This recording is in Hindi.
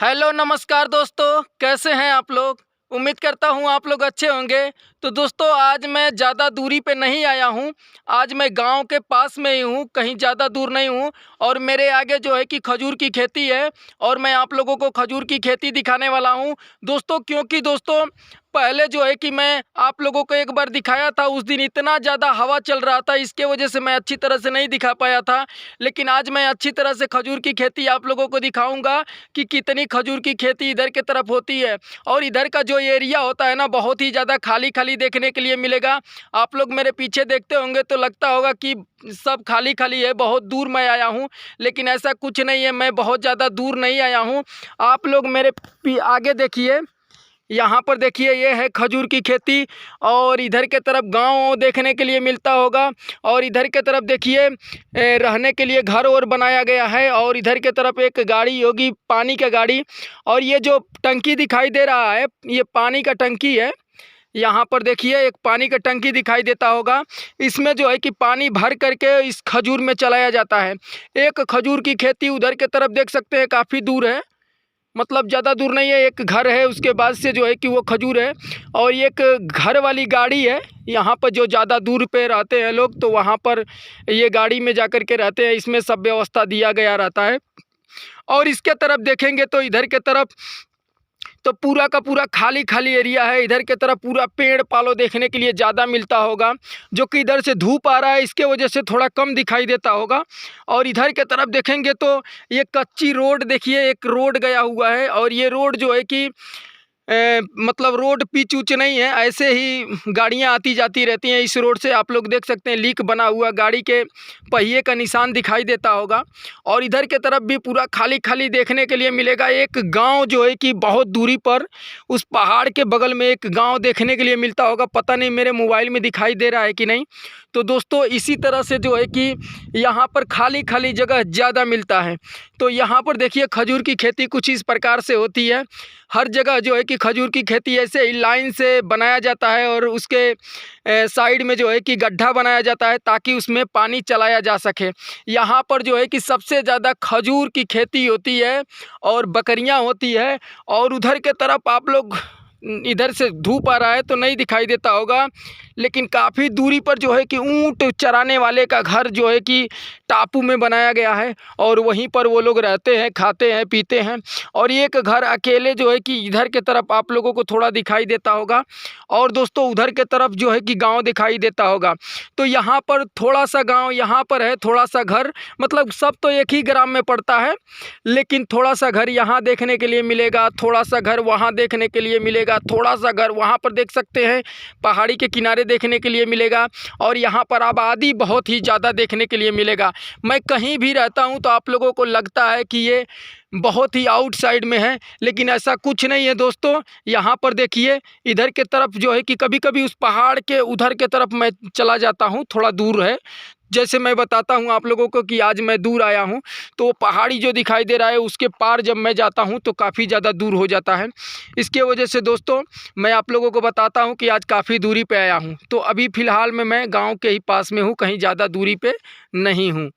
हेलो नमस्कार दोस्तों, कैसे हैं आप लोग। उम्मीद करता हूँ आप लोग अच्छे होंगे। तो दोस्तों आज मैं ज़्यादा दूरी पे नहीं आया हूँ। आज मैं गांव के पास में ही हूँ, कहीं ज़्यादा दूर नहीं हूँ। और मेरे आगे जो है कि खजूर की खेती है और मैं आप लोगों को खजूर की खेती दिखाने वाला हूँ दोस्तों। क्योंकि दोस्तों पहले जो है कि मैं आप लोगों को एक बार दिखाया था, उस दिन इतना ज़्यादा हवा चल रहा था, इसके वजह से मैं अच्छी तरह से नहीं दिखा पाया था। लेकिन आज मैं अच्छी तरह से खजूर की खेती आप लोगों को दिखाऊंगा कि कितनी खजूर की खेती इधर के तरफ होती है। और इधर का जो एरिया होता है ना, बहुत ही ज़्यादा खाली खाली देखने के लिए मिलेगा। आप लोग मेरे पीछे देखते होंगे तो लगता होगा कि सब खाली खाली है, बहुत दूर मैं आया हूँ। लेकिन ऐसा कुछ नहीं है, मैं बहुत ज़्यादा दूर नहीं आया हूँ। आप लोग मेरे आगे देखिए, यहाँ पर देखिए ये है खजूर की खेती। और इधर के तरफ गांव देखने के लिए मिलता होगा। और इधर के तरफ देखिए रहने के लिए घर और बनाया गया है। और इधर के तरफ एक गाड़ी होगी, पानी का गाड़ी। और ये जो टंकी दिखाई दे रहा है, ये पानी का टंकी है। यहाँ पर देखिए एक पानी का टंकी दिखाई देता होगा। इसमें जो है कि पानी भर करके इस खजूर में चलाया जाता है। एक खजूर की खेती उधर के तरफ देख सकते हैं, काफ़ी दूर है, मतलब ज़्यादा दूर नहीं है। एक घर है, उसके बाद से जो है कि वो खजूर है। और एक घर वाली गाड़ी है। यहाँ पर जो ज़्यादा दूर पे रहते हैं लोग, तो वहाँ पर ये गाड़ी में जा कर के रहते हैं। इसमें सब व्यवस्था दिया गया रहता है। और इसके तरफ देखेंगे तो इधर के तरफ तो पूरा का पूरा खाली खाली एरिया है। इधर के तरफ पूरा पेड़ पालो देखने के लिए ज़्यादा मिलता होगा, जो कि इधर से धूप आ रहा है, इसके वजह से थोड़ा कम दिखाई देता होगा। और इधर के तरफ देखेंगे तो ये कच्ची रोड देखिए, एक रोड गया हुआ है। और ये रोड जो है कि मतलब रोड पिच उच नहीं है, ऐसे ही गाड़ियां आती जाती रहती हैं इस रोड से। आप लोग देख सकते हैं लीक बना हुआ, गाड़ी के पहिए का निशान दिखाई देता होगा। और इधर के तरफ भी पूरा खाली खाली देखने के लिए मिलेगा। एक गांव जो है कि बहुत दूरी पर उस पहाड़ के बगल में एक गांव देखने के लिए मिलता होगा। पता नहीं मेरे मोबाइल में दिखाई दे रहा है कि नहीं। तो दोस्तों इसी तरह से जो है कि यहाँ पर खाली खाली जगह ज़्यादा मिलता है। तो यहाँ पर देखिए खजूर की खेती कुछ इस प्रकार से होती है। हर जगह जो है कि खजूर की खेती ऐसे ही लाइन से बनाया जाता है। और उसके साइड में जो है कि गड्ढा बनाया जाता है, ताकि उसमें पानी चलाया जा सके। यहाँ पर जो है कि सबसे ज़्यादा खजूर की खेती होती है और बकरियाँ होती है। और उधर के तरफ आप लोग, इधर से धूप आ रहा है तो नहीं दिखाई देता होगा, लेकिन काफ़ी दूरी पर जो है कि ऊँट चराने वाले का घर जो है कि टापू में बनाया गया है। और वहीं पर वो लोग रहते हैं, खाते हैं, पीते हैं। और एक घर अकेले जो है कि इधर के तरफ आप लोगों को थोड़ा दिखाई देता होगा। और दोस्तों उधर के तरफ जो है कि गांव दिखाई देता होगा। तो यहाँ पर थोड़ा सा गांव, यहाँ पर है थोड़ा सा घर, मतलब सब तो एक ही ग्राम में पड़ता है, लेकिन थोड़ा सा घर यहाँ देखने के लिए मिलेगा, थोड़ा सा घर वहाँ देखने के लिए मिलेगा, थोड़ा सा घर वहाँ पर देख सकते हैं पहाड़ी के किनारे देखने के लिए मिलेगा। और यहाँ पर आबादी बहुत ही ज़्यादा देखने के लिए मिलेगा। मैं कहीं भी रहता हूँ तो आप लोगों को लगता है कि ये बहुत ही आउटसाइड में है, लेकिन ऐसा कुछ नहीं है दोस्तों। यहाँ पर देखिए इधर के तरफ जो है कि कभी कभी उस पहाड़ के उधर के तरफ मैं चला जाता हूँ, थोड़ा दूर है। जैसे मैं बताता हूँ आप लोगों को कि आज मैं दूर आया हूँ, तो वो पहाड़ी जो दिखाई दे रहा है उसके पार जब मैं जाता हूँ तो काफ़ी ज़्यादा दूर हो जाता है। इसके वजह से दोस्तों मैं आप लोगों को बताता हूँ कि आज काफ़ी दूरी पे आया हूँ। तो अभी फ़िलहाल में मैं गाँव के ही पास में हूँ, कहीं ज़्यादा दूरी पे नहीं हूँ।